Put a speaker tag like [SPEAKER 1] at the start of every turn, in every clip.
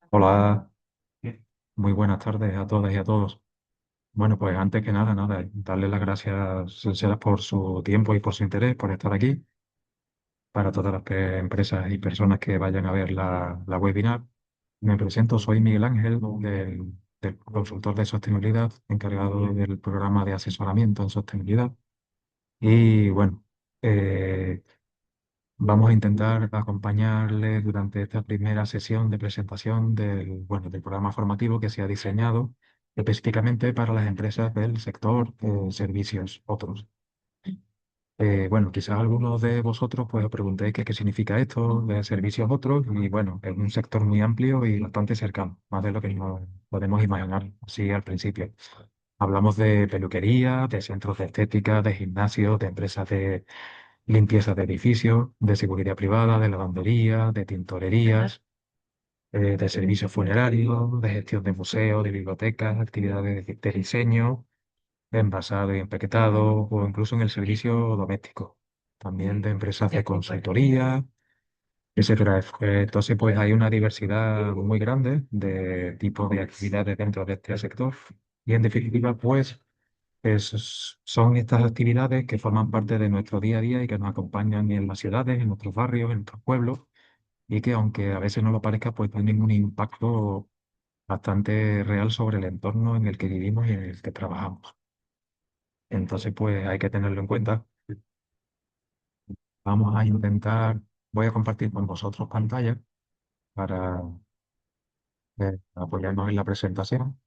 [SPEAKER 1] Hola, muy buenas tardes a todas y a todos. Bueno, pues antes que nada, darles las gracias sinceras por su tiempo y por su interés, por estar aquí, para todas las empresas y personas que vayan a ver la webinar. Me presento, soy Miguel Ángel, del consultor de sostenibilidad, encargado del programa de asesoramiento en sostenibilidad. Y bueno, eh, vamos a intentar acompañarles durante esta primera sesión de presentación del programa formativo que se ha diseñado específicamente para las empresas del sector servicios otros. Bueno, quizás algunos de vosotros pues os preguntéis qué significa esto de servicios otros y bueno, es un sector muy amplio y bastante cercano, más de lo que nos podemos imaginar así al principio. Hablamos de peluquería, de centros de estética, de gimnasios, de empresas de limpieza de edificios, de seguridad privada, de lavandería, de tintorerías, de servicios funerarios, de gestión de museos, de bibliotecas, actividades de diseño, de envasado y empaquetado, o incluso en el servicio doméstico. También de empresas de consultoría, etcétera. Entonces, pues hay una diversidad muy grande de tipos de actividades dentro de este sector. Y en definitiva, pues son estas actividades que forman parte de nuestro día a día y que nos acompañan en las ciudades, en nuestros barrios, en nuestros pueblos, y que aunque a veces no lo parezca, pues tienen un impacto bastante real sobre el entorno en el que vivimos y en el que trabajamos. Entonces, pues hay que tenerlo en cuenta. Vamos a intentar, voy a compartir con vosotros pantalla para apoyarnos en la presentación.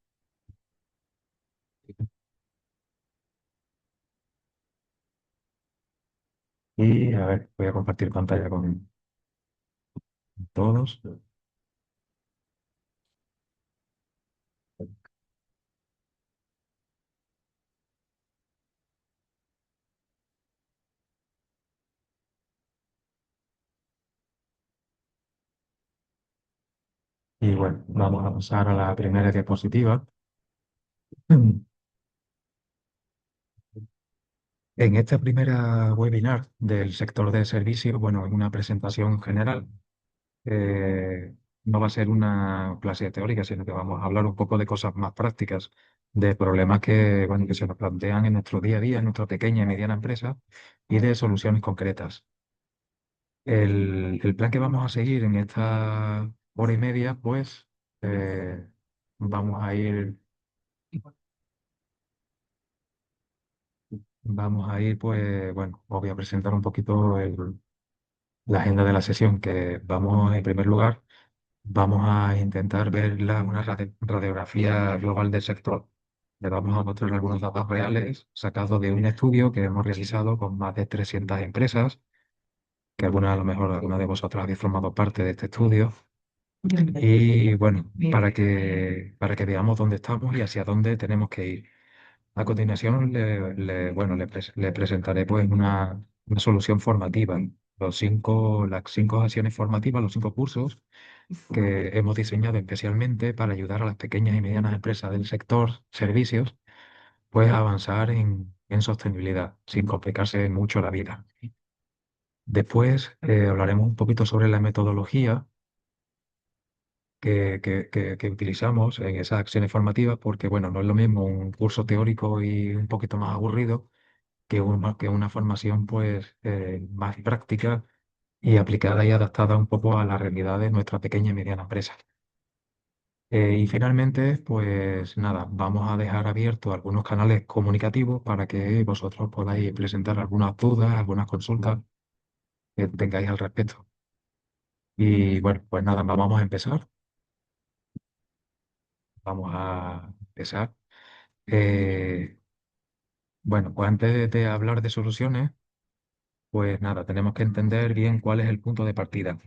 [SPEAKER 1] Y a ver, voy a compartir pantalla con todos. Y bueno, vamos a pasar a la primera diapositiva. En esta primera webinar del sector de servicios, bueno, es una presentación general. No va a ser una clase teórica, sino que vamos a hablar un poco de cosas más prácticas, de problemas que, bueno, que se nos plantean en nuestro día a día, en nuestra pequeña y mediana empresa, y de soluciones concretas. El plan que vamos a seguir en esta hora y media, pues, eh, vamos a ir, pues, bueno, os voy a presentar un poquito la agenda de la sesión, que vamos, en primer lugar, vamos a intentar ver una radiografía global del sector. Le vamos a mostrar algunos datos reales sacados de un estudio que hemos realizado con más de 300 empresas, que algunas, a lo mejor, alguna de vosotros habéis formado parte de este estudio. Y bueno, para que veamos dónde estamos y hacia dónde tenemos que ir. A continuación, le presentaré pues una solución formativa, las cinco acciones formativas, los cinco cursos que hemos diseñado especialmente para ayudar a las pequeñas y medianas empresas del sector servicios, pues a avanzar en sostenibilidad, sin complicarse mucho la vida. Después hablaremos un poquito sobre la metodología que utilizamos en esas acciones formativas, porque bueno, no es lo mismo un curso teórico y un poquito más aburrido que una formación pues más práctica y aplicada y adaptada un poco a la realidad de nuestra pequeña y mediana empresa. Y finalmente, pues nada, vamos a dejar abiertos algunos canales comunicativos para que vosotros podáis presentar algunas dudas, algunas consultas que tengáis al respecto. Y bueno, pues nada, vamos a empezar. Vamos a empezar. Eh, bueno, pues antes de hablar de soluciones, pues nada, tenemos que entender bien cuál es el punto de partida.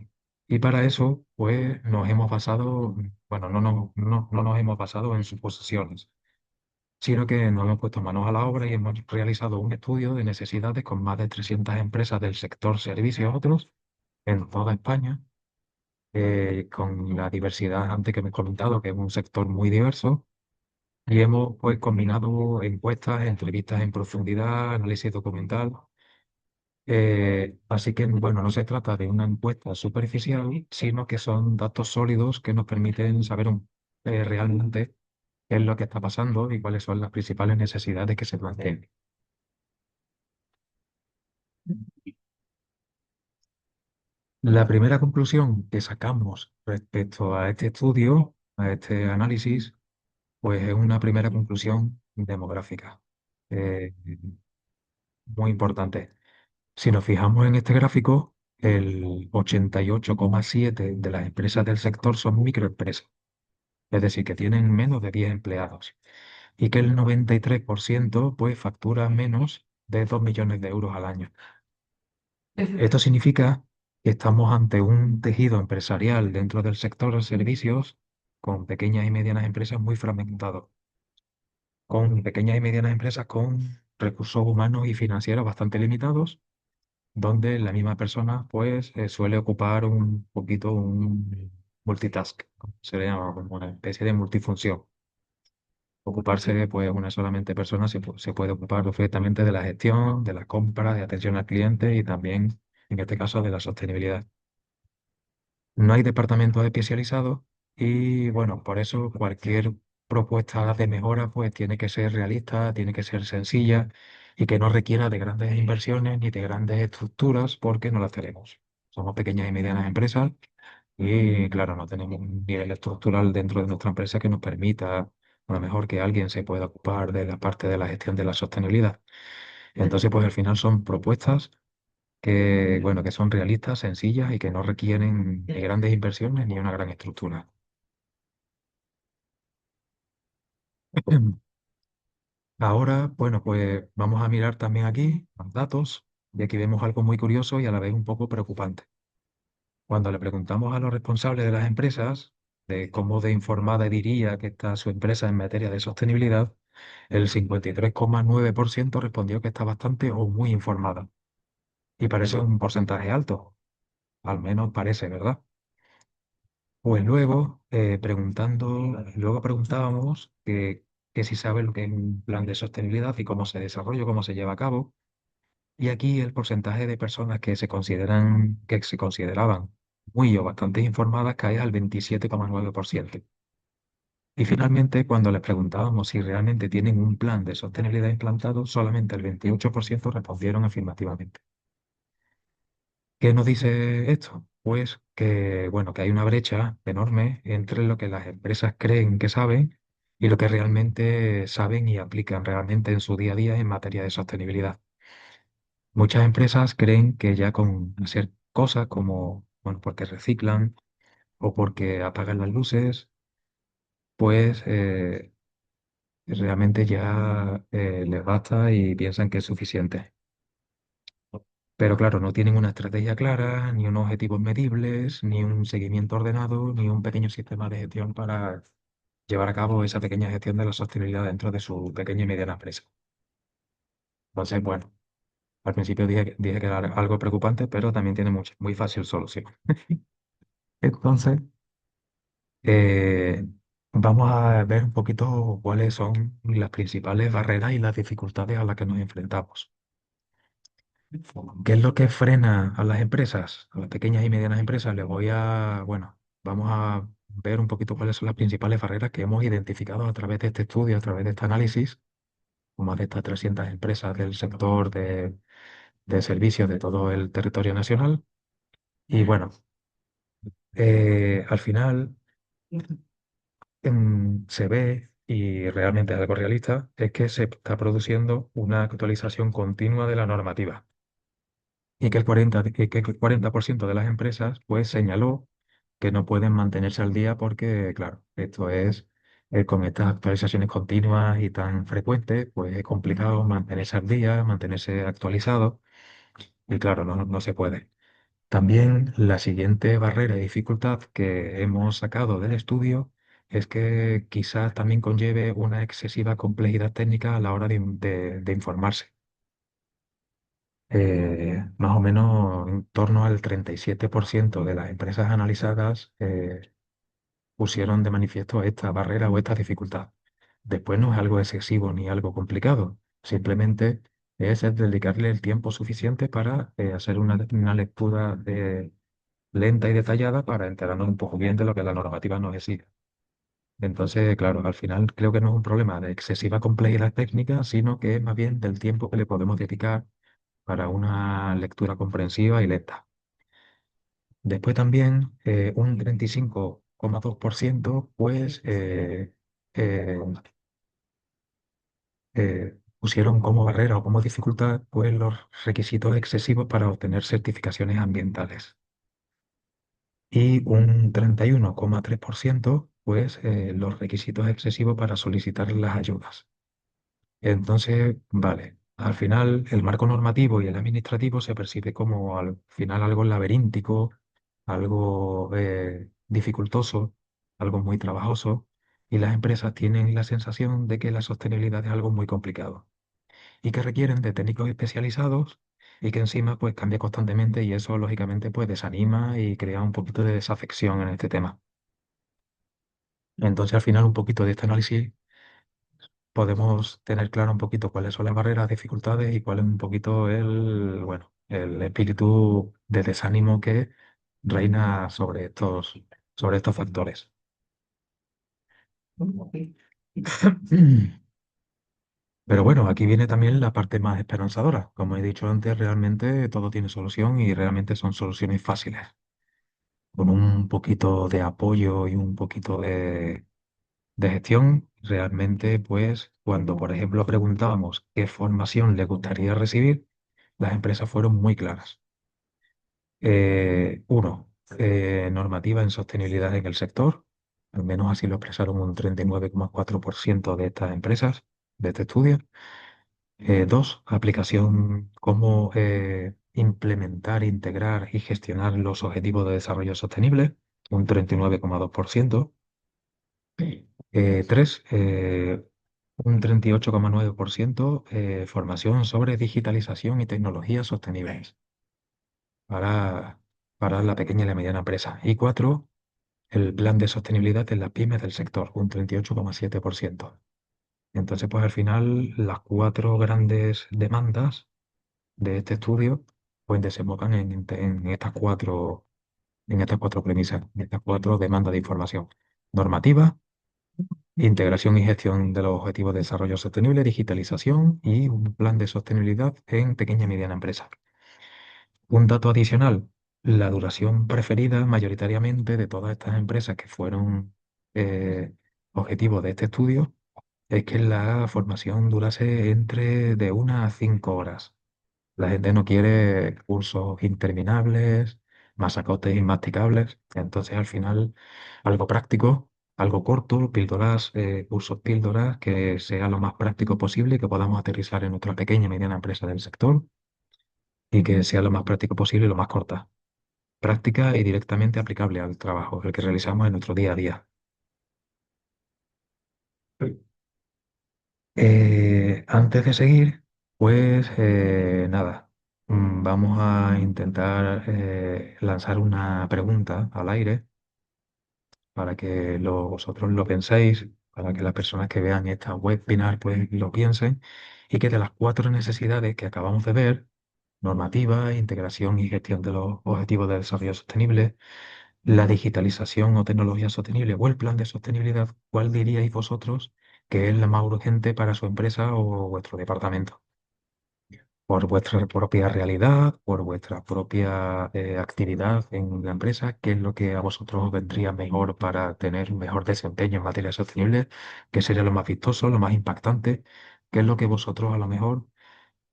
[SPEAKER 1] Y para eso, pues nos hemos basado, bueno, no nos hemos basado en suposiciones, sino que nos hemos puesto manos a la obra y hemos realizado un estudio de necesidades con más de 300 empresas del sector servicios otros en toda España, con la diversidad antes que me he comentado, que es un sector muy diverso. Y hemos pues combinado encuestas, entrevistas en profundidad, análisis documental, Así que, bueno, no se trata de una encuesta superficial, sino que son datos sólidos que nos permiten saber realmente qué es lo que está pasando y cuáles son las principales necesidades que se plantean. La primera conclusión que sacamos respecto a este estudio, a este análisis, pues es una primera conclusión demográfica, eh, muy importante. Si nos fijamos en este gráfico, el 88,7 de las empresas del sector son microempresas, es decir, que tienen menos de 10 empleados, y que el 93% pues factura menos de 2 millones de euros al año. Esto significa que estamos ante un tejido empresarial dentro del sector de servicios con pequeñas y medianas empresas muy fragmentados, con pequeñas y medianas empresas con recursos humanos y financieros bastante limitados, donde la misma persona pues suele ocupar un poquito un multitask, como se le llama, como una especie de multifunción. Ocuparse de pues una solamente persona se puede ocupar perfectamente de la gestión, de la compra, de atención al cliente y también, en este caso, de la sostenibilidad. No hay departamentos especializados y bueno, por eso cualquier propuesta de mejora pues tiene que ser realista, tiene que ser sencilla y que no requiera de grandes inversiones ni de grandes estructuras porque no las tenemos. Somos pequeñas y medianas empresas y claro, no tenemos un nivel estructural dentro de nuestra empresa que nos permita a lo mejor que alguien se pueda ocupar de la parte de la gestión de la sostenibilidad. Entonces, pues al final son propuestas que, bueno, que son realistas, sencillas y que no requieren ni grandes inversiones ni una gran estructura. Ahora, bueno, pues vamos a mirar también aquí los datos y aquí vemos algo muy curioso y a la vez un poco preocupante. Cuando le preguntamos a los responsables de las empresas de cómo de informada diría que está su empresa en materia de sostenibilidad, el 53,9% respondió que está bastante o muy informada. Y parece un porcentaje alto, al menos parece, ¿verdad? Pues luego, luego preguntábamos que si sabe lo que es un plan de sostenibilidad y cómo se desarrolla, cómo se lleva a cabo. Y aquí el porcentaje de personas que se consideraban muy o bastante informadas cae al 27,9%. Y finalmente, cuando les preguntábamos si realmente tienen un plan de sostenibilidad implantado, solamente el 28% respondieron afirmativamente. ¿Qué nos dice esto? Pues que, bueno, que hay una brecha enorme entre lo que las empresas creen que saben y lo que realmente saben y aplican realmente en su día a día en materia de sostenibilidad. Muchas empresas creen que ya con hacer cosas como, bueno, porque reciclan o porque apagan las luces, pues realmente ya les basta y piensan que es suficiente. Pero claro, no tienen una estrategia clara, ni unos objetivos medibles, ni un seguimiento ordenado, ni un pequeño sistema de gestión para llevar a cabo esa pequeña gestión de la sostenibilidad dentro de su pequeña y mediana empresa. Entonces, bueno, al principio dije que era algo preocupante, pero también tiene muy fácil solución. Entonces, eh, vamos a ver un poquito cuáles son las principales barreras y las dificultades a las que nos enfrentamos. ¿Qué es lo que frena a las empresas, a las pequeñas y medianas empresas? Bueno, vamos a ver un poquito cuáles son las principales barreras que hemos identificado a través de este estudio, a través de este análisis, con más de estas 300 empresas del sector de servicios de todo el territorio nacional. Y bueno, al final se ve, y realmente es algo realista, es que se está produciendo una actualización continua de la normativa y que el 40% de las empresas pues señaló que no pueden mantenerse al día porque, claro, esto es, con estas actualizaciones continuas y tan frecuentes, pues es complicado mantenerse al día, mantenerse actualizado y claro, no se puede. También la siguiente barrera y dificultad que hemos sacado del estudio es que quizás también conlleve una excesiva complejidad técnica a la hora de informarse. Más o menos en torno al 37% de las empresas analizadas pusieron de manifiesto esta barrera o esta dificultad. Después no es algo excesivo ni algo complicado, simplemente es el dedicarle el tiempo suficiente para hacer una lectura lenta y detallada para enterarnos un poco bien de lo que la normativa nos exige. Entonces, claro, al final creo que no es un problema de excesiva complejidad técnica, sino que es más bien del tiempo que le podemos dedicar para una lectura comprensiva y lenta. Después también un 35,2% pues eh, pusieron como barrera o como dificultad pues los requisitos excesivos para obtener certificaciones ambientales. Y un 31,3% pues los requisitos excesivos para solicitar las ayudas. Entonces, vale, al final el marco normativo y el administrativo se percibe como al final algo laberíntico, algo dificultoso, algo muy trabajoso, y las empresas tienen la sensación de que la sostenibilidad es algo muy complicado y que requieren de técnicos especializados y que encima pues cambia constantemente y eso lógicamente pues desanima y crea un poquito de desafección en este tema. Entonces, al final un poquito de este análisis podemos tener claro un poquito cuáles son las barreras, dificultades y cuál es un poquito bueno, el espíritu de desánimo que reina sobre estos factores. Pero bueno, aquí viene también la parte más esperanzadora. Como he dicho antes, realmente todo tiene solución y realmente son soluciones fáciles. Con un poquito de apoyo y un poquito de gestión, realmente, pues, cuando, por ejemplo, preguntábamos qué formación le gustaría recibir, las empresas fueron muy claras. Uno, normativa en sostenibilidad en el sector, al menos así lo expresaron un 39,4% de estas empresas de este estudio. Dos, aplicación, cómo implementar, integrar y gestionar los objetivos de desarrollo sostenible, un 39,2%. Tres, un 38,9% formación sobre digitalización y tecnologías sostenibles para, para la pequeña y la mediana empresa. Y cuatro, el plan de sostenibilidad en las pymes del sector, un 38,7%. Entonces, pues al final, las cuatro grandes demandas de este estudio pues desembocan en estas cuatro premisas, en estas cuatro demandas de información. Normativa, integración y gestión de los objetivos de desarrollo sostenible, digitalización y un plan de sostenibilidad en pequeña y mediana empresa. Un dato adicional, la duración preferida mayoritariamente de todas estas empresas que fueron objetivos de este estudio es que la formación durase entre de 1 a 5 horas. La gente no quiere cursos interminables, masacotes inmasticables. Entonces, al final, algo práctico, algo corto, píldoras, cursos píldoras, que sea lo más práctico posible y que podamos aterrizar en nuestra pequeña y mediana empresa del sector y que sea lo más práctico posible y lo más corta. Práctica y directamente aplicable al trabajo, el que realizamos en nuestro día a día. Antes de seguir, pues nada, vamos a intentar lanzar una pregunta al aire para que vosotros lo penséis, para que las personas que vean esta webinar pues lo piensen y que de las cuatro necesidades que acabamos de ver, normativa, integración y gestión de los objetivos de desarrollo sostenible, la digitalización o tecnología sostenible o el plan de sostenibilidad, ¿cuál diríais vosotros que es la más urgente para su empresa o vuestro departamento? Por vuestra propia realidad, por vuestra propia actividad en la empresa, ¿qué es lo que a vosotros os vendría mejor para tener un mejor desempeño en materia sostenible? ¿Qué sería lo más vistoso, lo más impactante? ¿Qué es lo que vosotros a lo mejor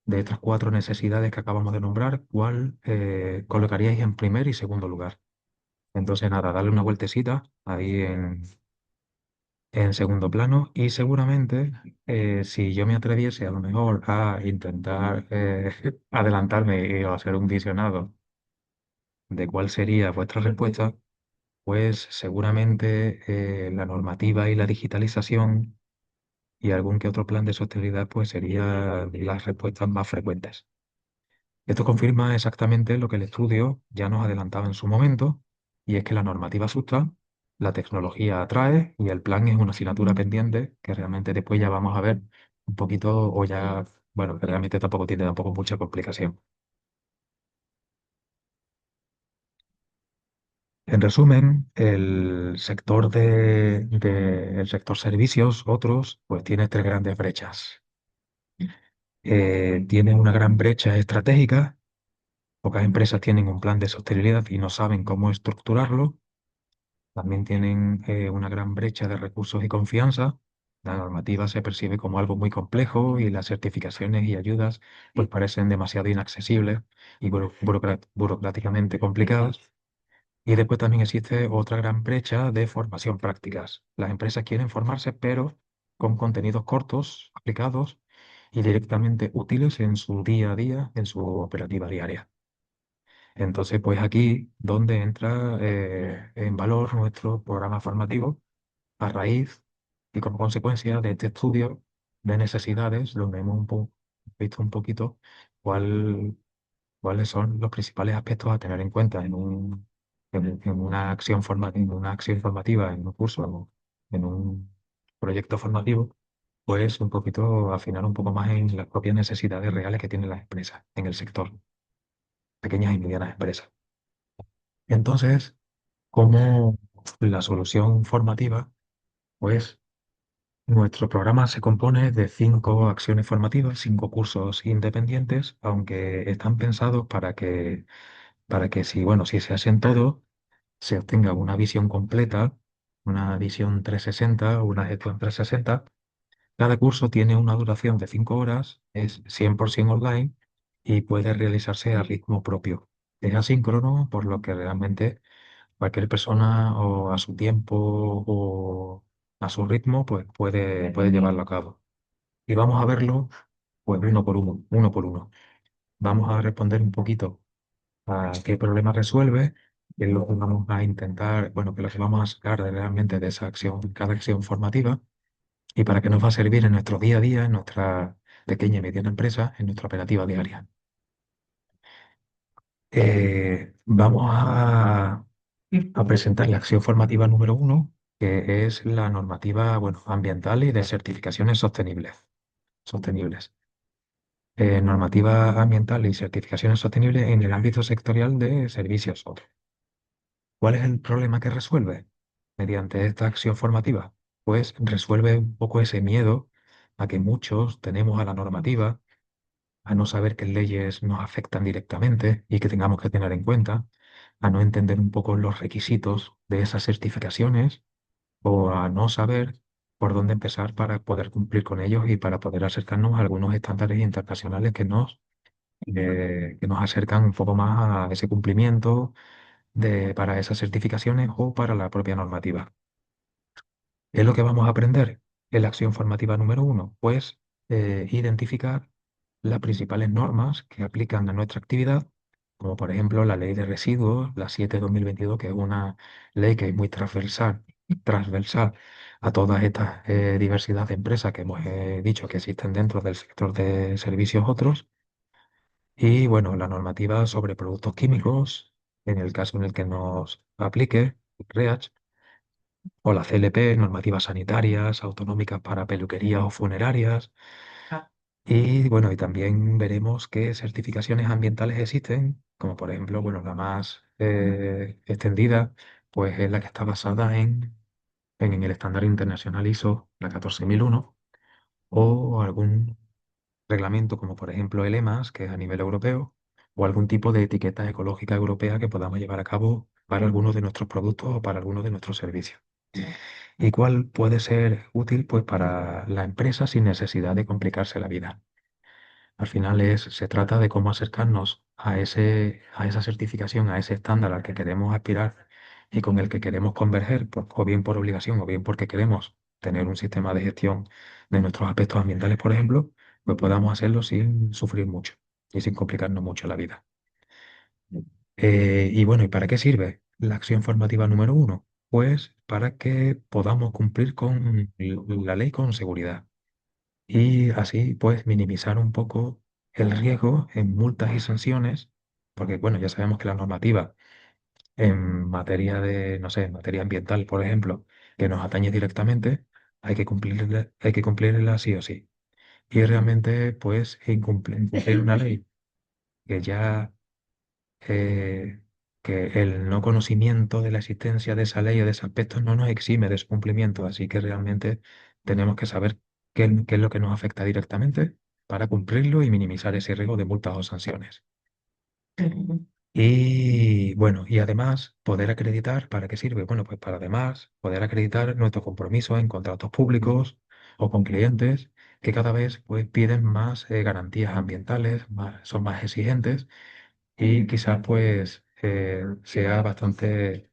[SPEAKER 1] de estas cuatro necesidades que acabamos de nombrar, cuál colocaríais en primer y segundo lugar? Entonces, nada, darle una vueltecita ahí en segundo plano y seguramente si yo me atreviese a lo mejor a intentar adelantarme y hacer un visionado de cuál sería vuestra respuesta, pues seguramente la normativa y la digitalización y algún que otro plan de sostenibilidad pues serían las respuestas más frecuentes. Esto confirma exactamente lo que el estudio ya nos adelantaba en su momento, y es que la normativa asusta, la tecnología atrae y el plan es una asignatura pendiente que realmente después ya vamos a ver un poquito o ya bueno, que realmente tampoco tiene tampoco mucha complicación. En resumen, el sector servicios, otros, pues tiene tres grandes brechas. Tiene una gran brecha estratégica. Pocas empresas tienen un plan de sostenibilidad y no saben cómo estructurarlo. También tienen una gran brecha de recursos y confianza. La normativa se percibe como algo muy complejo y las certificaciones y ayudas pues parecen demasiado inaccesibles y burocráticamente complicadas. Y después también existe otra gran brecha de formación prácticas. Las empresas quieren formarse, pero con contenidos cortos, aplicados y directamente útiles en su día a día, en su operativa diaria. Entonces, pues aquí donde entra en valor nuestro programa formativo a raíz y como consecuencia de este estudio de necesidades, donde hemos visto un poquito cuál cuáles son los principales aspectos a tener en cuenta en una acción en una acción formativa, en un curso o en un proyecto formativo, pues un poquito afinar un poco más en las propias necesidades reales que tienen las empresas en el sector, pequeñas y medianas empresas. Entonces, como la solución formativa, pues nuestro programa se compone de 5 acciones formativas, 5 cursos independientes, aunque están pensados para que si, bueno, si se hacen todos, se obtenga una visión completa, una visión 360, una gestión 360. Cada curso tiene una duración de 5 horas, es 100% online y puede realizarse a ritmo propio. Es asíncrono, por lo que realmente cualquier persona o a su tiempo o a su ritmo, pues puede llevarlo a cabo. Y vamos a verlo, pues uno por uno, uno por uno. Vamos a responder un poquito a qué problema resuelve, qué es lo que vamos a intentar, bueno, qué es lo que vamos a sacar realmente de esa acción, cada acción formativa, y para qué nos va a servir en nuestro día a día, en nuestra pequeña y mediana empresa, en nuestra operativa diaria. Vamos a presentar la acción formativa número 1, que es la normativa, bueno, ambiental y de certificaciones sostenibles. Normativa ambiental y certificaciones sostenibles en el ámbito sectorial de servicios. ¿Cuál es el problema que resuelve mediante esta acción formativa? Pues resuelve un poco ese miedo a que muchos tenemos a la normativa, a no saber qué leyes nos afectan directamente y que tengamos que tener en cuenta, a no entender un poco los requisitos de esas certificaciones o a no saber por dónde empezar para poder cumplir con ellos y para poder acercarnos a algunos estándares internacionales que nos acercan un poco más a ese cumplimiento para esas certificaciones o para la propia normativa. ¿Qué es lo que vamos a aprender en la acción formativa número 1? Pues identificar las principales normas que aplican a nuestra actividad, como por ejemplo la ley de residuos, la 7/2022, que es una ley que es muy transversal a todas estas diversidad de empresas que hemos dicho que existen dentro del sector de servicios otros. Y bueno, la normativa sobre productos químicos, en el caso en el que nos aplique, REACH, o la CLP, normativas sanitarias, autonómicas para peluquerías o funerarias. Y bueno, y también veremos qué certificaciones ambientales existen, como por ejemplo, bueno, la más extendida, pues es la que está basada en el estándar internacional ISO, la 14001, o algún reglamento como por ejemplo el EMAS, que es a nivel europeo, o algún tipo de etiqueta ecológica europea que podamos llevar a cabo para algunos de nuestros productos o para algunos de nuestros servicios. ¿Y cuál puede ser útil? Pues para la empresa sin necesidad de complicarse la vida. Al final se trata de cómo acercarnos a esa certificación, a ese estándar al que queremos aspirar y con el que queremos converger, o bien por obligación o bien porque queremos tener un sistema de gestión de nuestros aspectos ambientales, por ejemplo, pues podamos hacerlo sin sufrir mucho y sin complicarnos mucho la vida. Y bueno, ¿y para qué sirve la acción formativa número 1? Pues para que podamos cumplir con la ley con seguridad y así pues minimizar un poco el riesgo en multas y sanciones, porque bueno, ya sabemos que la normativa en materia de, no sé, en materia ambiental, por ejemplo, que nos atañe directamente, hay que cumplirla sí o sí. y realmente pues incumplir una ley que ya eh, que el no conocimiento de la existencia de esa ley o de ese aspecto no nos exime de su cumplimiento, así que realmente tenemos que saber qué es lo que nos afecta directamente para cumplirlo y minimizar ese riesgo de multas o sanciones. Y bueno, y además poder acreditar, ¿para qué sirve? Bueno, pues para además poder acreditar nuestros compromisos en contratos públicos o con clientes que cada vez pues piden más garantías ambientales, son más exigentes y quizás pues sea bastante,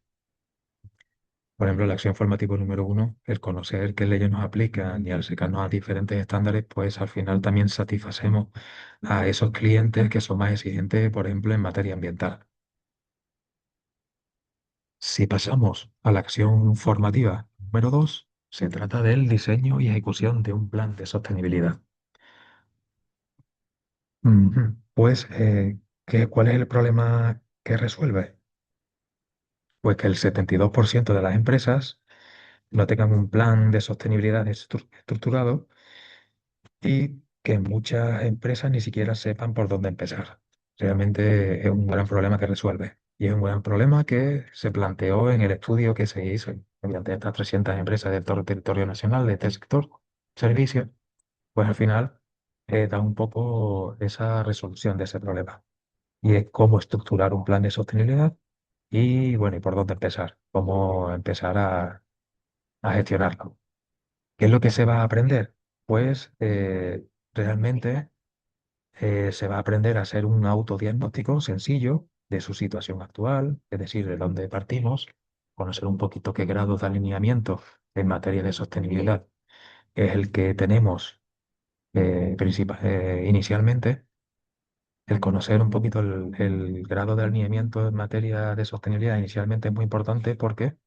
[SPEAKER 1] por ejemplo, la acción formativa número uno, el conocer qué leyes nos aplican y al acercarnos a diferentes estándares, pues al final también satisfacemos a esos clientes que son más exigentes, por ejemplo, en materia ambiental. Si pasamos a la acción formativa número 2, se trata del diseño y ejecución de un plan de sostenibilidad. Ujú. Pues, ¿cuál es el problema que resuelve? Pues que el 72% de las empresas no tengan un plan de sostenibilidad estructurado y que muchas empresas ni siquiera sepan por dónde empezar. Realmente es un gran problema que resuelve. Y es un gran problema que se planteó en el estudio que se hizo mediante estas 300 empresas de todo el territorio nacional de este sector, servicios, pues al final da un poco esa resolución de ese problema. Y es cómo estructurar un plan de sostenibilidad y, bueno, y por dónde empezar, cómo empezar a gestionarlo. ¿Qué es lo que se va a aprender? Pues realmente se va a aprender a hacer un autodiagnóstico sencillo de su situación actual, es decir, de dónde partimos, conocer un poquito qué grados de alineamiento en materia de sostenibilidad es el que tenemos inicialmente. El conocer un poquito el grado de alineamiento en materia de sostenibilidad inicialmente es muy importante porque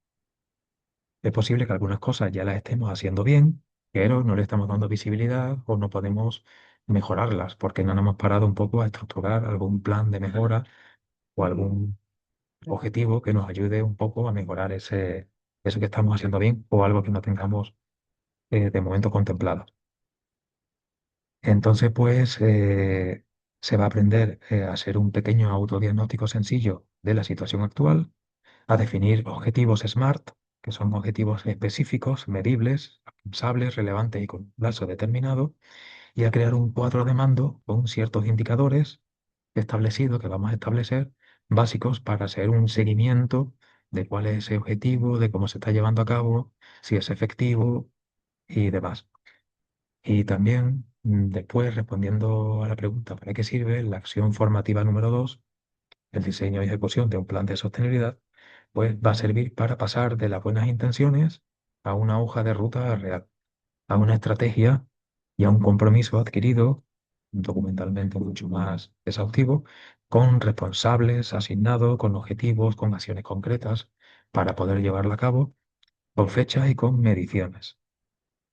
[SPEAKER 1] es posible que algunas cosas ya las estemos haciendo bien, pero no le estamos dando visibilidad o no podemos mejorarlas porque no nos hemos parado un poco a estructurar algún plan de mejora o algún objetivo que nos ayude un poco a mejorar eso que estamos haciendo bien o algo que no tengamos de momento contemplado. Entonces, pues se va a aprender a hacer un pequeño autodiagnóstico sencillo de la situación actual, a definir objetivos SMART, que son objetivos específicos, medibles, alcanzables, relevantes y con un plazo determinado, y a crear un cuadro de mando con ciertos indicadores establecidos que vamos a establecer, básicos para hacer un seguimiento de cuál es ese objetivo, de cómo se está llevando a cabo, si es efectivo y demás. Y también, después, respondiendo a la pregunta ¿para qué sirve? La acción formativa número 2, el diseño y ejecución de un plan de sostenibilidad, pues va a servir para pasar de las buenas intenciones a una hoja de ruta real, a una estrategia y a un compromiso adquirido, documentalmente mucho más exhaustivo, con responsables asignados, con objetivos, con acciones concretas, para poder llevarla a cabo, con fechas y con mediciones.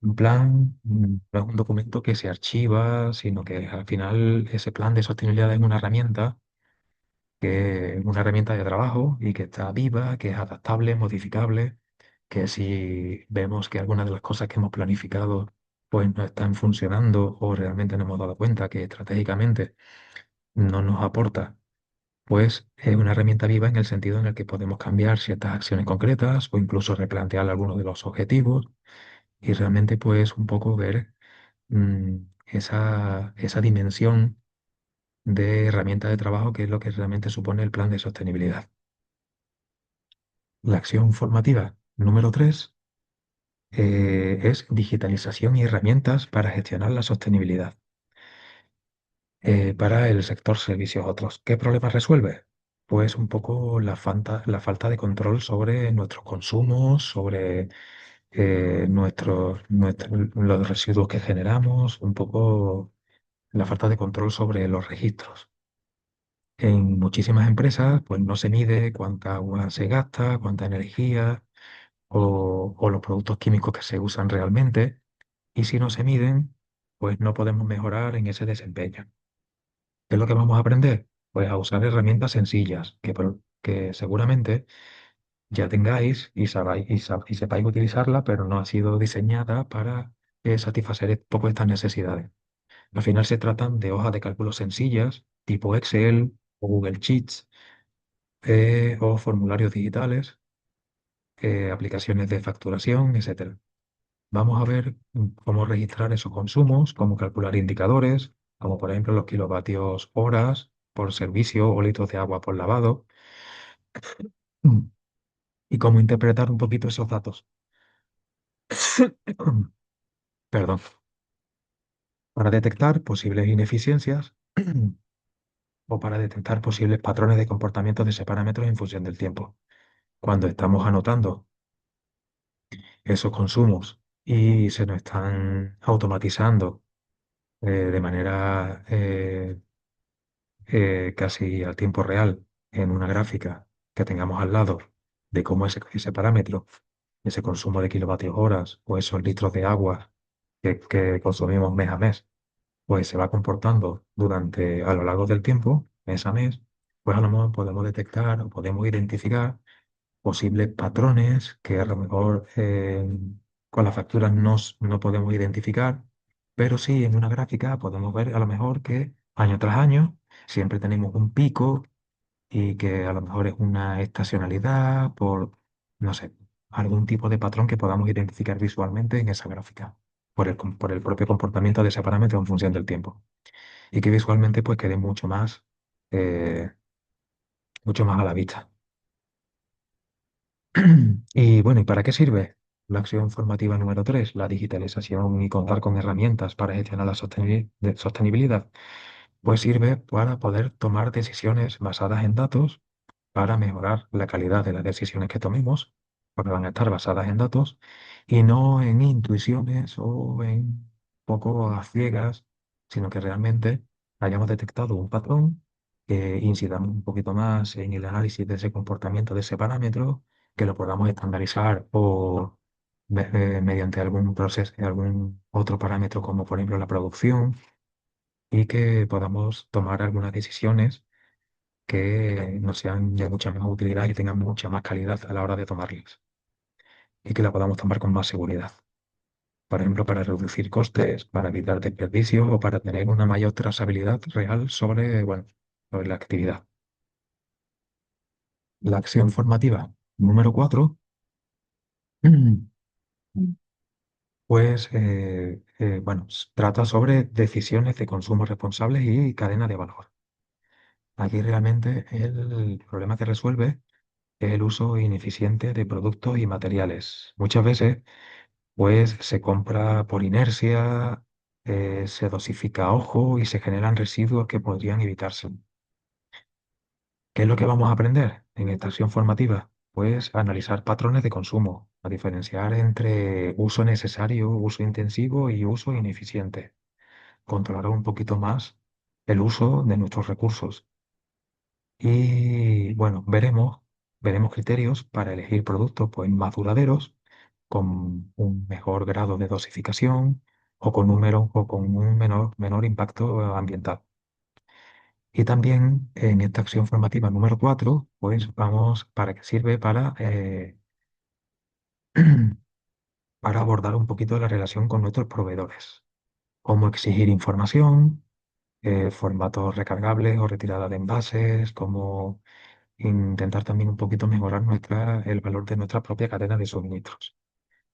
[SPEAKER 1] Un plan no es un documento que se archiva, sino que al final ese plan de sostenibilidad es una herramienta que es una herramienta de trabajo y que está viva, que es adaptable, modificable, que si vemos que algunas de las cosas que hemos planificado pues no están funcionando o realmente nos hemos dado cuenta que estratégicamente no nos aporta, pues es una herramienta viva en el sentido en el que podemos cambiar ciertas acciones concretas o incluso replantear algunos de los objetivos y realmente pues un poco ver esa dimensión de herramienta de trabajo que es lo que realmente supone el plan de sostenibilidad. La acción formativa número 3 es digitalización y herramientas para gestionar la sostenibilidad para el sector servicios otros. ¿Qué problemas resuelve? Pues un poco la falta de control sobre nuestros consumos, sobre los residuos que generamos, un poco la falta de control sobre los registros. En muchísimas empresas, pues no se mide cuánta agua se gasta, cuánta energía o los productos químicos que se usan realmente. Y si no se miden, pues no podemos mejorar en ese desempeño. ¿Qué es lo que vamos a aprender? Pues a usar herramientas sencillas que seguramente ya tengáis y sepáis utilizarla, pero no ha sido diseñada para satisfacer un poco estas necesidades. Al final se tratan de hojas de cálculo sencillas, tipo Excel o Google Sheets, o formularios digitales, aplicaciones de facturación, etcétera. Vamos a ver cómo registrar esos consumos, cómo calcular indicadores, como por ejemplo los kilovatios horas por servicio o litros de agua por lavado, mm, y cómo interpretar un poquito esos datos. Perdón. Para detectar posibles ineficiencias o para detectar posibles patrones de comportamiento de ese parámetro en función del tiempo. Cuando estamos anotando esos consumos y se nos están automatizando de manera casi al tiempo real en una gráfica que tengamos al lado de cómo ese parámetro, ese consumo de kilovatios horas o esos litros de agua que consumimos mes a mes, pues se va comportando a lo largo del tiempo, mes a mes, pues a lo mejor podemos detectar o podemos identificar posibles patrones que a lo mejor con las facturas no podemos identificar, pero sí en una gráfica podemos ver a lo mejor que año tras año siempre tenemos un pico y que a lo mejor es una estacionalidad por, no sé, algún tipo de patrón que podamos identificar visualmente en esa gráfica, por el propio comportamiento de ese parámetro en función del tiempo. Y que visualmente pues quede eh, mucho más a la vista. Y bueno, ¿y para qué sirve la acción formativa número 3, la digitalización y contar con herramientas para gestionar la sostenibilidad? Pues sirve para poder tomar decisiones basadas en datos para mejorar la calidad de las decisiones que tomemos, porque van a estar basadas en datos y no en intuiciones o en poco a ciegas, sino que realmente hayamos detectado un patrón, que incidamos un poquito más en el análisis de ese comportamiento de ese parámetro, que lo podamos estandarizar o mediante algún proceso, algún otro parámetro como por ejemplo la producción y que podamos tomar algunas decisiones que nos sean de mucha más utilidad y tengan mucha más calidad a la hora de tomarlas y que la podamos tomar con más seguridad. Por ejemplo, para reducir costes, para evitar desperdicios o para tener una mayor trazabilidad real sobre, bueno, sobre la actividad. La acción formativa número 4, pues, bueno, trata sobre decisiones de consumo responsables y cadena de valor. Aquí realmente el problema que resuelve es el uso ineficiente de productos y materiales. Muchas veces, pues, se compra por inercia, se dosifica a ojo y se generan residuos que podrían evitarse. ¿Qué es lo que vamos a aprender en esta acción formativa? Pues analizar patrones de consumo, a diferenciar entre uso necesario, uso intensivo y uso ineficiente. Controlar un poquito más el uso de nuestros recursos. Y bueno, veremos criterios para elegir productos pues, más duraderos, con un mejor grado de dosificación o con un menor impacto ambiental. Y también en esta acción formativa número 4 pues vamos, ¿para qué sirve? Para abordar un poquito la relación con nuestros proveedores. Cómo exigir información, formatos recargables o retirada de envases, cómo intentar también un poquito mejorar el valor de nuestra propia cadena de suministros.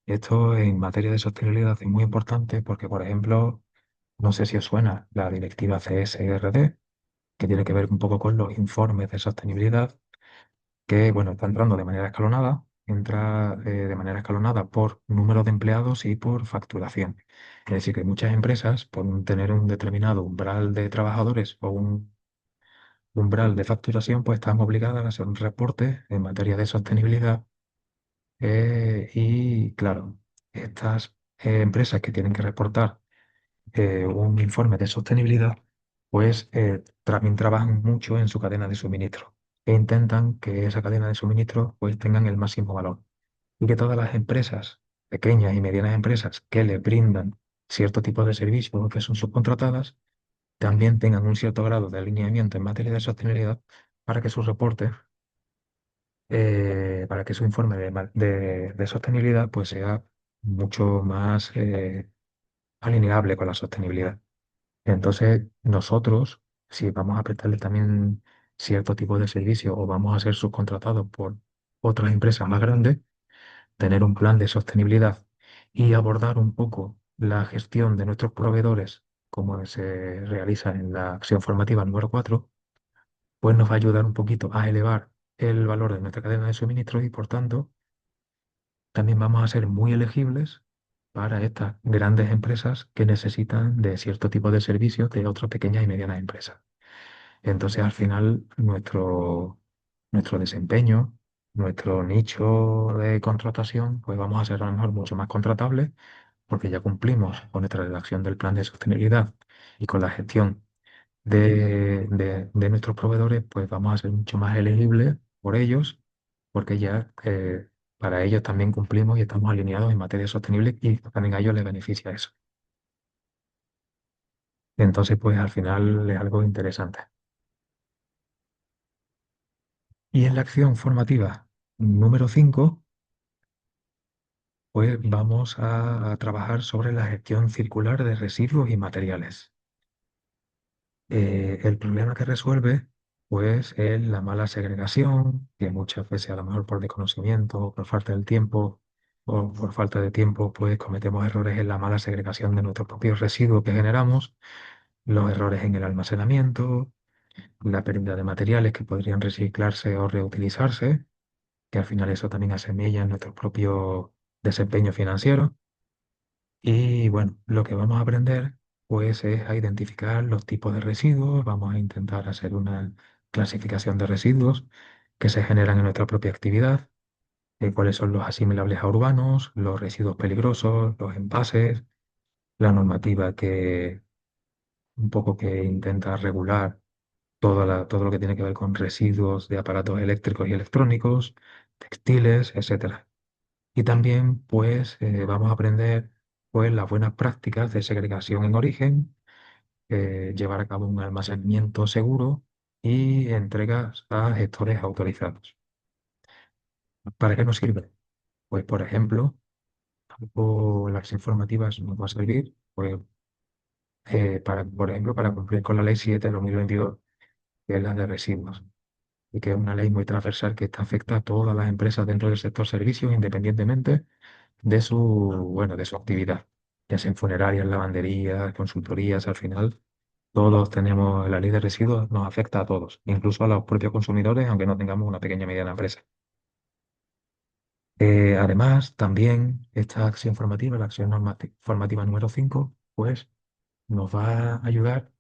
[SPEAKER 1] Esto en materia de sostenibilidad es muy importante porque, por ejemplo, no sé si os suena la directiva CSRD, que tiene que ver un poco con los informes de sostenibilidad, que, bueno, está entrando de manera escalonada, entra de manera escalonada por número de empleados y por facturación. Es decir, que muchas empresas, por tener un determinado umbral de trabajadores o un umbral de facturación, pues están obligadas a hacer un reporte en materia de sostenibilidad. Y claro, estas empresas que tienen que reportar un informe de sostenibilidad, pues también trabajan mucho en su cadena de suministro e intentan que esa cadena de suministro pues tengan el máximo valor y que todas las empresas, pequeñas y medianas empresas que le brindan cierto tipo de servicios o que son subcontratadas, también tengan un cierto grado de alineamiento en materia de sostenibilidad para que sus reportes para que su informe de sostenibilidad pues sea mucho más alineable con la sostenibilidad. Entonces, nosotros, si vamos a prestarle también cierto tipo de servicio o vamos a ser subcontratados por otras empresas más grandes, tener un plan de sostenibilidad y abordar un poco la gestión de nuestros proveedores, como se realiza en la acción formativa número 4, pues nos va a ayudar un poquito a elevar el valor de nuestra cadena de suministro y, por tanto, también vamos a ser muy elegibles para estas grandes empresas que necesitan de cierto tipo de servicios de otras pequeñas y medianas empresas. Entonces, al final, nuestro desempeño, nuestro nicho de contratación, pues vamos a ser a lo mejor mucho más contratables porque ya cumplimos con nuestra redacción del plan de sostenibilidad y con la gestión de nuestros proveedores, pues vamos a ser mucho más elegibles por ellos, porque ya para ellos también cumplimos y estamos alineados en materia sostenible y también a ellos les beneficia eso. Entonces, pues al final es algo interesante. Y en la acción formativa número 5 pues vamos a trabajar sobre la gestión circular de residuos y materiales. El problema que resuelve, pues, es la mala segregación, que muchas veces a lo mejor por desconocimiento, por falta del tiempo o por falta de tiempo, pues cometemos errores en la mala segregación de nuestros propios residuos que generamos, los errores en el almacenamiento, la pérdida de materiales que podrían reciclarse o reutilizarse, que al final eso también asemilla en nuestro propio desempeño financiero. Y bueno, lo que vamos a aprender pues es a identificar los tipos de residuos, vamos a intentar hacer una clasificación de residuos que se generan en nuestra propia actividad, cuáles son los asimilables a urbanos, los residuos peligrosos, los envases, la normativa que un poco que intenta regular todo lo que tiene que ver con residuos de aparatos eléctricos y electrónicos, textiles, etcétera. Y también, pues, vamos a aprender, pues, las buenas prácticas de segregación en origen, llevar a cabo un almacenamiento seguro y entregas a gestores autorizados. ¿Para qué nos sirve? Pues, por ejemplo, las informativas nos va a servir, pues, por ejemplo, para cumplir con la Ley 7 de 2022, que es la de residuos, y que es una ley muy transversal que esta afecta a todas las empresas dentro del sector servicios, independientemente de su actividad, ya sea en funerarias, lavanderías, consultorías, al final todos tenemos, la ley de residuos nos afecta a todos, incluso a los propios consumidores, aunque no tengamos una pequeña o mediana empresa. Además, también esta acción formativa, la acción formativa número 5 pues nos va a ayudar,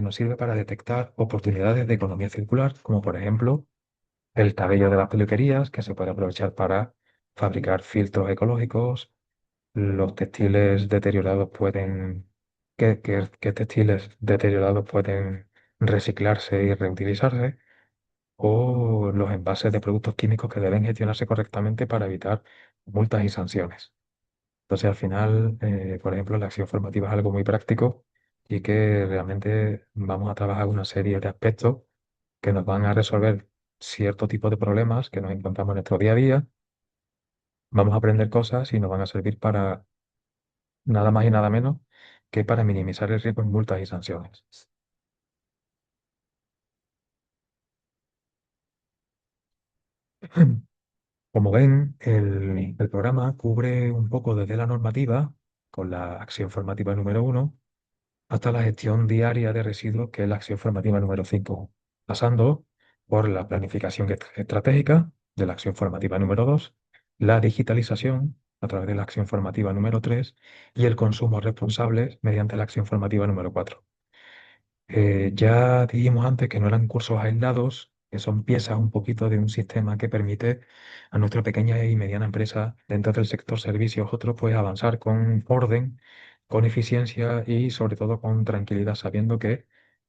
[SPEAKER 1] nos sirve para detectar oportunidades de economía circular, como por ejemplo el cabello de las peluquerías, que se puede aprovechar para fabricar filtros ecológicos. Los textiles deteriorados pueden, ¿qué textiles deteriorados pueden reciclarse y reutilizarse? O los envases de productos químicos que deben gestionarse correctamente para evitar multas y sanciones. Entonces, al final, por ejemplo, la acción formativa es algo muy práctico y que realmente vamos a trabajar una serie de aspectos que nos van a resolver cierto tipo de problemas que nos encontramos en nuestro día a día. Vamos a aprender cosas y nos van a servir para nada más y nada menos que para minimizar el riesgo en multas y sanciones. Como ven, el programa cubre un poco desde la normativa, con la acción formativa número 1, hasta la gestión diaria de residuos, que es la acción formativa número 5, pasando por la planificación estratégica de la acción formativa número 2, la digitalización a través de la acción formativa número 3 y el consumo responsable mediante la acción formativa número 4. Ya dijimos antes que no eran cursos aislados, que son piezas un poquito de un sistema que permite a nuestra pequeña y mediana empresa dentro del sector servicios, otros, pues avanzar con orden, con eficiencia y sobre todo con tranquilidad, sabiendo que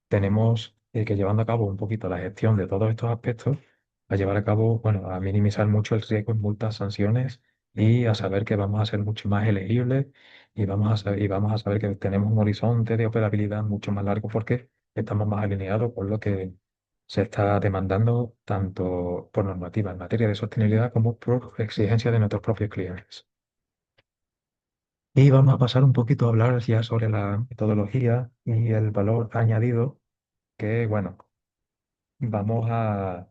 [SPEAKER 1] tenemos que llevando a cabo un poquito la gestión de todos estos aspectos, a llevar a cabo, bueno, a minimizar mucho el riesgo en multas, sanciones y a saber que vamos a ser mucho más elegibles y vamos a saber que tenemos un horizonte de operabilidad mucho más largo porque estamos más alineados con lo que se está demandando tanto por normativa en materia de sostenibilidad como por exigencia de nuestros propios clientes. Y vamos a pasar un poquito a hablar ya sobre la metodología y el valor añadido que, bueno, vamos a,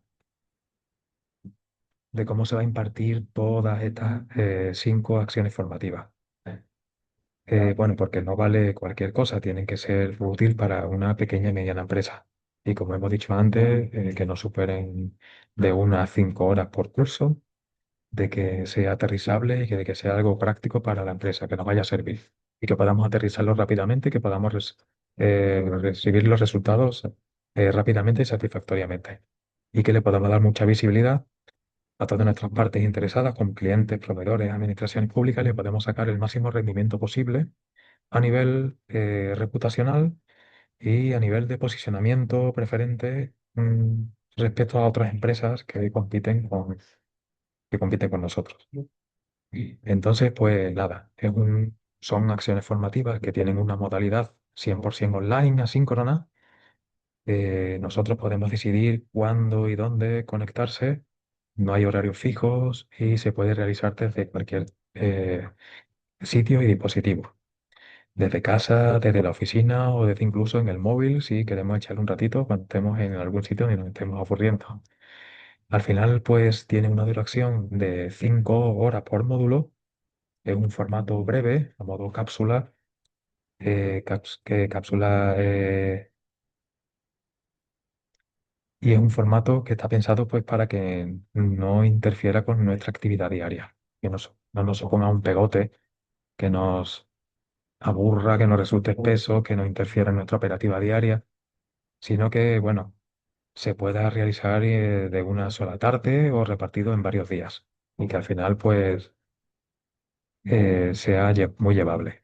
[SPEAKER 1] de cómo se va a impartir todas estas 5 acciones formativas. ¿Eh? Bueno, porque no vale cualquier cosa, tienen que ser útil para una pequeña y mediana empresa. Y como hemos dicho antes, que no superen de 1 a 5 horas por curso, de que sea aterrizable y de que sea algo práctico para la empresa, que nos vaya a servir y que podamos aterrizarlo rápidamente y que podamos recibir los resultados rápidamente y satisfactoriamente. Y que le podamos dar mucha visibilidad a todas nuestras partes interesadas, como clientes, proveedores, administraciones públicas, le podemos sacar el máximo rendimiento posible a nivel reputacional y a nivel de posicionamiento preferente respecto a otras empresas que compiten con nosotros. Entonces, pues nada, son acciones formativas que tienen una modalidad 100% online, asíncrona. Nosotros podemos decidir cuándo y dónde conectarse. No hay horarios fijos y se puede realizar desde cualquier sitio y dispositivo. Desde casa, desde la oficina o desde incluso en el móvil si queremos echar un ratito cuando estemos en algún sitio donde nos estemos aburriendo. Al final, pues tiene una duración de 5 horas por módulo. Es un formato breve, a modo cápsula, y es un formato que está pensado pues para que no interfiera con nuestra actividad diaria, que no nos suponga un pegote, que nos aburra, que nos resulte espeso, que nos interfiera en nuestra operativa diaria, sino que, bueno, se pueda realizar de una sola tarde o repartido en varios días y que al final pues sea muy llevable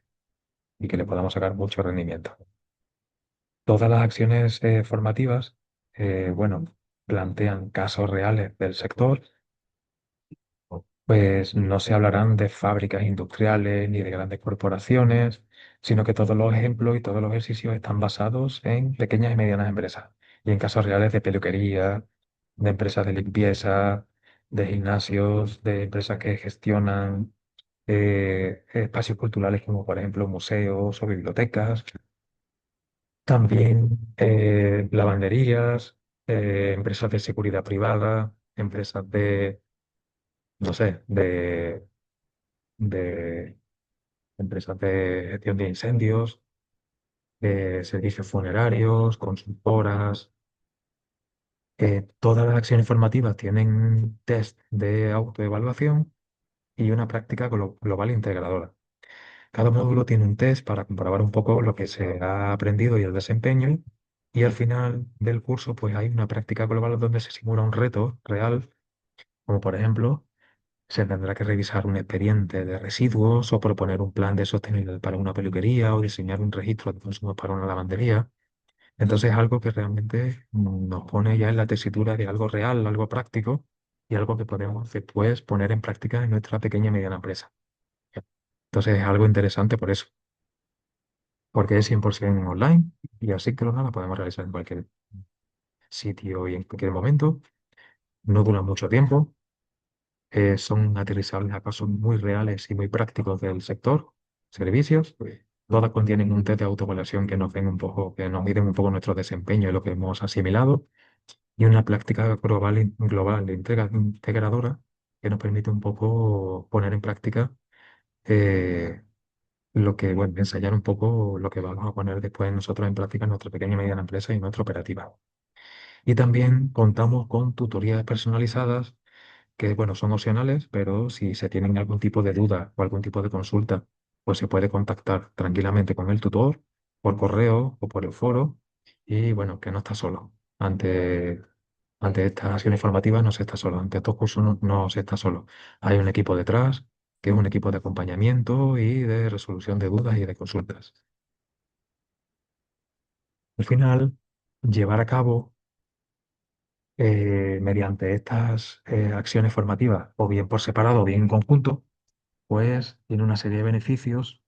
[SPEAKER 1] y que le podamos sacar mucho rendimiento. Todas las acciones formativas, bueno, plantean casos reales del sector, pues no se hablarán de fábricas industriales ni de grandes corporaciones, sino que todos los ejemplos y todos los ejercicios están basados en pequeñas y medianas empresas y en casos reales de peluquería, de empresas de limpieza, de gimnasios, de empresas que gestionan espacios culturales como por ejemplo museos o bibliotecas. También lavanderías, empresas de seguridad privada, empresas no sé, de empresas de gestión de incendios, servicios funerarios, consultoras. Todas las acciones formativas tienen test de autoevaluación y una práctica global integradora. Cada módulo tiene un test para comprobar un poco lo que se ha aprendido y el desempeño. Y al final del curso, pues hay una práctica global donde se simula un reto real, como por ejemplo, se tendrá que revisar un expediente de residuos o proponer un plan de sostenibilidad para una peluquería o diseñar un registro de consumo para una lavandería. Entonces es algo que realmente nos pone ya en la tesitura de algo real, algo práctico y algo que podemos después poner en práctica en nuestra pequeña y mediana empresa. Entonces es algo interesante por eso, porque es 100% online y así que la podemos realizar en cualquier sitio y en cualquier momento. No dura mucho tiempo, son aterrizables a casos muy reales y muy prácticos del sector, servicios. Todas contienen un test de autoevaluación que nos ven un poco, que nos miden un poco nuestro desempeño y lo que hemos asimilado, y una práctica global integradora que nos permite un poco poner en práctica eh, bueno, ensayar un poco lo que vamos a poner después nosotros en práctica en nuestra pequeña y mediana empresa y nuestra operativa. Y también contamos con tutorías personalizadas que, bueno, son opcionales, pero si se tienen algún tipo de duda o algún tipo de consulta, pues se puede contactar tranquilamente con el tutor por correo o por el foro y, bueno, que no está solo. Ante estas acciones formativas no se está solo, ante estos cursos no se está solo. Hay un equipo detrás, que es un equipo de acompañamiento y de resolución de dudas y de consultas. Al final, llevar a cabo mediante estas acciones formativas, o bien por separado o bien en conjunto, pues tiene una serie de beneficios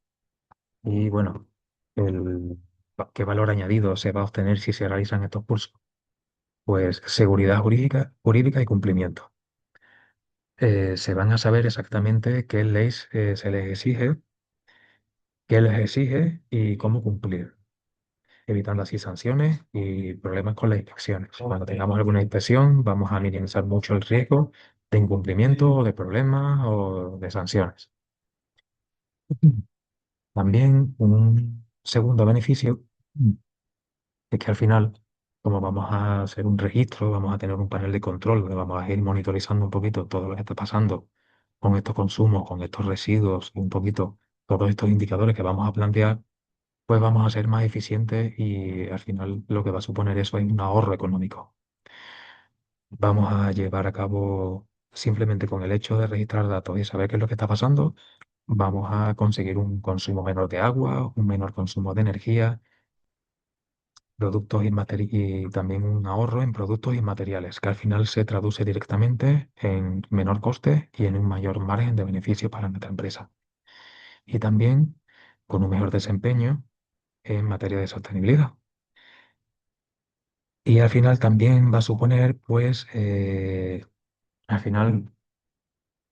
[SPEAKER 1] y bueno, ¿qué valor añadido se va a obtener si se realizan estos cursos? Pues seguridad jurídica y cumplimiento. Se van a saber exactamente qué leyes se les exige qué les exige y cómo cumplir, evitando así sanciones y problemas con las inspecciones. Cuando tengamos alguna inspección, vamos a minimizar mucho el riesgo de incumplimiento, o de problemas o de sanciones. También un segundo beneficio es que al final, como vamos a hacer un registro, vamos a tener un panel de control donde vamos a ir monitorizando un poquito todo lo que está pasando con estos consumos, con estos residuos, y un poquito todos estos indicadores que vamos a plantear, pues vamos a ser más eficientes y al final lo que va a suponer eso es un ahorro económico. Vamos a llevar a cabo simplemente con el hecho de registrar datos y saber qué es lo que está pasando, vamos a conseguir un consumo menor de agua, un menor consumo de energía, productos y también un ahorro en productos y materiales, que al final se traduce directamente en menor coste y en un mayor margen de beneficio para nuestra empresa. Y también con un mejor desempeño en materia de sostenibilidad. Y al final también va a suponer, pues, al final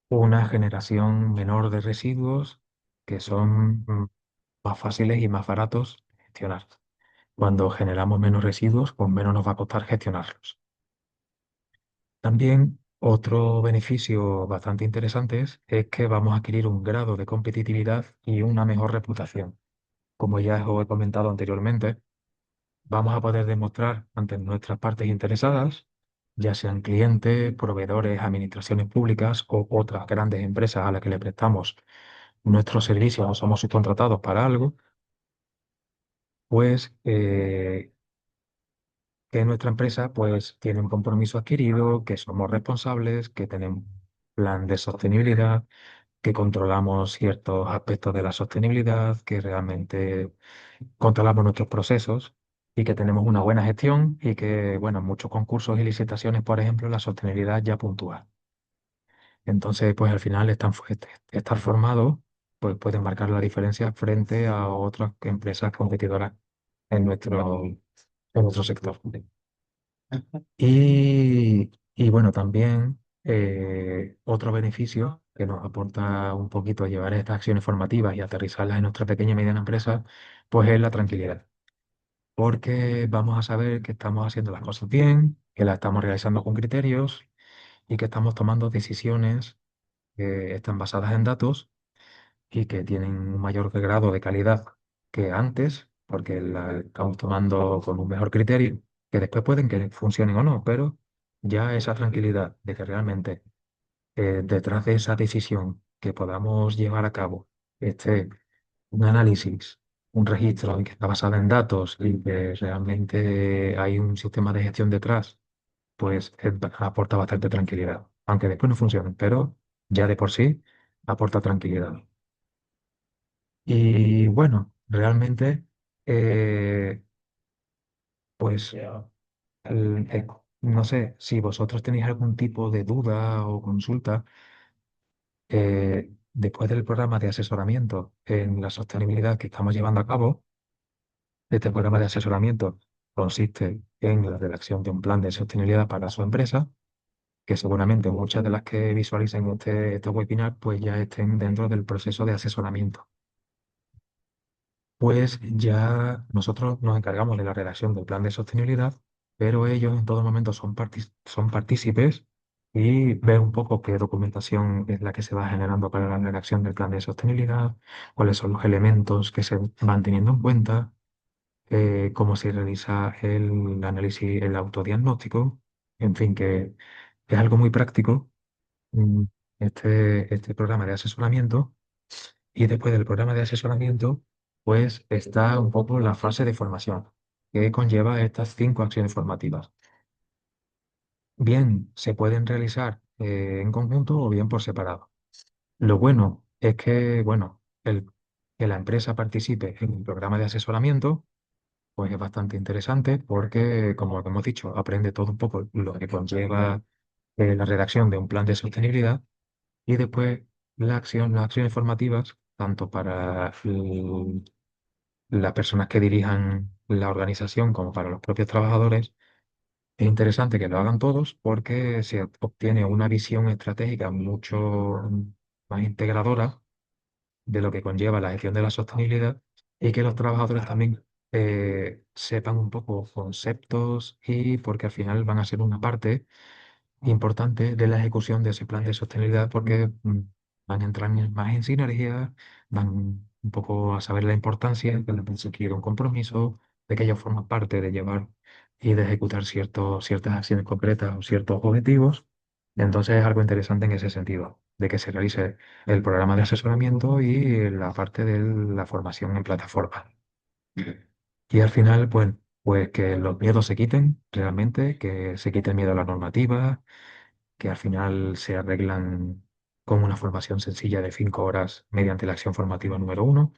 [SPEAKER 1] una generación menor de residuos que son más fáciles y más baratos de gestionar. Cuando generamos menos residuos, pues menos nos va a costar gestionarlos. También otro beneficio bastante interesante es que vamos a adquirir un grado de competitividad y una mejor reputación. Como ya os he comentado anteriormente, vamos a poder demostrar ante nuestras partes interesadas, ya sean clientes, proveedores, administraciones públicas o otras grandes empresas a las que le prestamos nuestros servicios o somos subcontratados para algo, pues que nuestra empresa pues tiene un compromiso adquirido, que somos responsables, que tenemos plan de sostenibilidad, que controlamos ciertos aspectos de la sostenibilidad, que realmente controlamos nuestros procesos y que tenemos una buena gestión y que, bueno, en muchos concursos y licitaciones, por ejemplo, la sostenibilidad ya puntúa. Entonces, pues al final estar formado pues puede marcar la diferencia frente a otras empresas competidoras en nuestro sector. Y bueno, también otro beneficio que nos aporta un poquito a llevar estas acciones formativas y aterrizarlas en nuestra pequeña y mediana empresa, pues es la tranquilidad. Porque vamos a saber que estamos haciendo las cosas bien, que las estamos realizando con criterios y que estamos tomando decisiones que están basadas en datos y que tienen un mayor grado de calidad que antes, porque la estamos tomando con un mejor criterio, que después pueden que funcionen o no, pero ya esa tranquilidad de que realmente detrás de esa decisión que podamos llevar a cabo esté un análisis, un registro y que está basado en datos y que realmente hay un sistema de gestión detrás, pues aporta bastante tranquilidad, aunque después no funcione, pero ya de por sí aporta tranquilidad. Y bueno, realmente, eh, pues no sé si vosotros tenéis algún tipo de duda o consulta después del programa de asesoramiento en la sostenibilidad que estamos llevando a cabo. Este programa de asesoramiento consiste en la redacción de un plan de sostenibilidad para su empresa, que seguramente muchas de las que visualicen este webinar pues ya estén dentro del proceso de asesoramiento. Pues ya nosotros nos encargamos de la redacción del plan de sostenibilidad, pero ellos en todo momento son partícipes y ven un poco qué documentación es la que se va generando para la redacción del plan de sostenibilidad, cuáles son los elementos que se van teniendo en cuenta, cómo se realiza el análisis, el autodiagnóstico, en fin, que es algo muy práctico, mm, este programa de asesoramiento. Y después del programa de asesoramiento, pues está un poco la fase de formación, que conlleva estas 5 acciones formativas. Bien, se pueden realizar en conjunto o bien por separado. Lo bueno es que, bueno, que la empresa participe en el programa de asesoramiento, pues es bastante interesante porque, como hemos dicho, aprende todo un poco lo que conlleva la redacción de un plan de sostenibilidad y después las acciones formativas, tanto para las personas que dirijan la organización como para los propios trabajadores, es interesante que lo hagan todos porque se obtiene una visión estratégica mucho más integradora de lo que conlleva la gestión de la sostenibilidad y que los trabajadores también sepan un poco conceptos y porque al final van a ser una parte importante de la ejecución de ese plan de sostenibilidad porque van a entrar más en sinergia, van un poco a saber la importancia de la conseguir un compromiso, de que ellos forman parte de llevar y de ejecutar ciertas acciones concretas o ciertos objetivos. Entonces es algo interesante en ese sentido, de que se realice el programa de asesoramiento y la parte de la formación en plataforma. Y al final, pues que los miedos se quiten realmente, que se quite el miedo a la normativa, que al final se arreglan con una formación sencilla de 5 horas mediante la acción formativa número uno,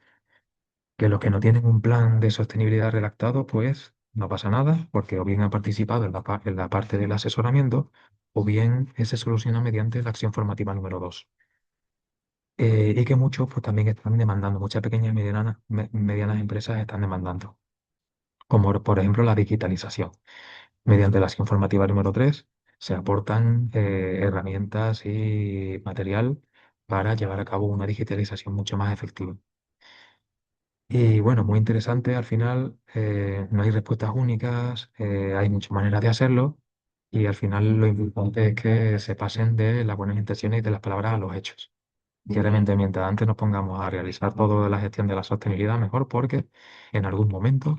[SPEAKER 1] que los que no tienen un plan de sostenibilidad redactado, pues no pasa nada, porque o bien han participado en la parte del asesoramiento, o bien se soluciona mediante la acción formativa número dos. Y que muchos pues también están demandando, muchas pequeñas y medianas empresas están demandando, como por ejemplo la digitalización. Mediante la acción formativa número 3 se aportan herramientas y material para llevar a cabo una digitalización mucho más efectiva. Y bueno, muy interesante, al final no hay respuestas únicas, hay muchas maneras de hacerlo y al final lo importante es que se pasen de las buenas intenciones y de las palabras a los hechos. Y realmente mientras antes nos pongamos a realizar toda la gestión de la sostenibilidad, mejor porque en algún momento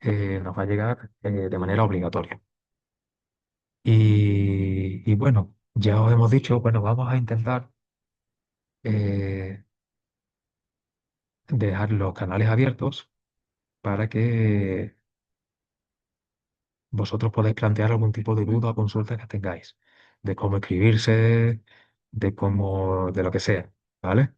[SPEAKER 1] nos va a llegar de manera obligatoria. Y bueno, ya os hemos dicho, bueno, vamos a intentar eh, dejar los canales abiertos para que vosotros podáis plantear algún tipo de duda o consulta que tengáis, de cómo escribirse, de lo que sea, ¿vale?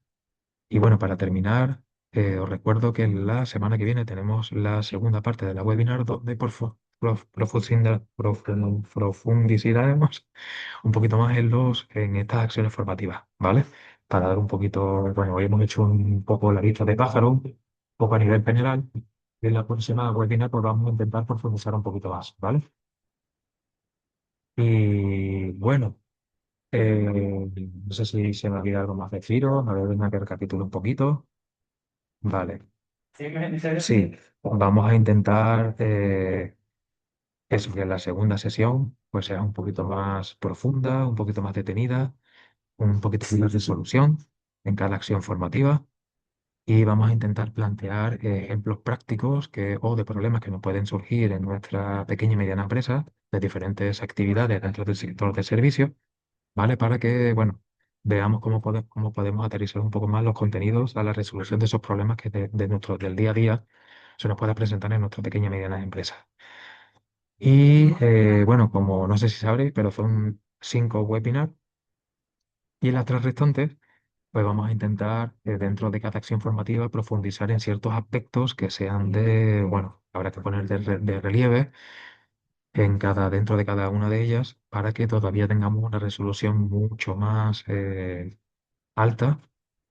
[SPEAKER 1] Y bueno, para terminar, os recuerdo que la semana que viene tenemos la segunda parte de la webinar donde profundizaremos un poquito más en estas acciones formativas, ¿vale? Para dar un poquito, bueno, hoy hemos hecho un poco la vista de pájaro, un poco a nivel general, y en la próxima webinar pues vamos a intentar profundizar un poquito más, ¿vale? Y bueno, no sé si se me olvida algo más de Ciro, a ver, venga que recapitulo un poquito. Vale, sí, vamos a intentar eso, que la segunda sesión pues sea un poquito más profunda, un poquito más detenida, un poquito más de solución en cada acción formativa y vamos a intentar plantear ejemplos prácticos o de problemas que nos pueden surgir en nuestra pequeña y mediana empresa de diferentes actividades dentro del sector de servicios, ¿vale? Para que, bueno, veamos cómo podemos aterrizar un poco más los contenidos a la resolución de esos problemas que del día a día se nos pueda presentar en nuestra pequeña y mediana empresa. Y bueno, como no sé si sabréis, pero son 5 webinars y las 3 restantes pues vamos a intentar, dentro de cada acción formativa, profundizar en ciertos aspectos que sean bueno, habrá que poner de relieve dentro de cada una de ellas para que todavía tengamos una resolución mucho más alta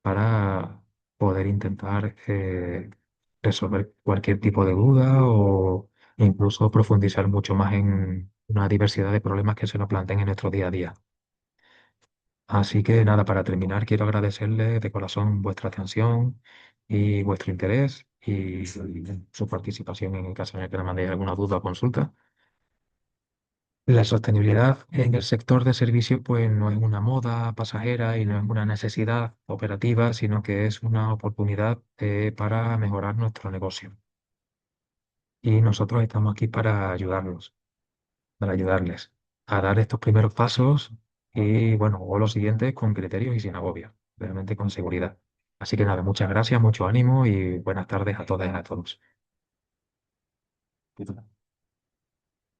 [SPEAKER 1] para poder intentar resolver cualquier tipo de duda o incluso profundizar mucho más en una diversidad de problemas que se nos planteen en nuestro día a día. Así que nada, para terminar, quiero agradecerles de corazón vuestra atención y vuestro interés y su participación en el caso en el que me mandéis alguna duda o consulta. La sostenibilidad en el sector de servicios pues no es una moda pasajera y no es una necesidad operativa, sino que es una oportunidad para mejorar nuestro negocio. Y nosotros estamos aquí para ayudarles a dar estos primeros pasos y, bueno, o los siguientes con criterios y sin agobio, realmente con seguridad. Así que nada, muchas gracias, mucho ánimo y buenas tardes a todas y a todos.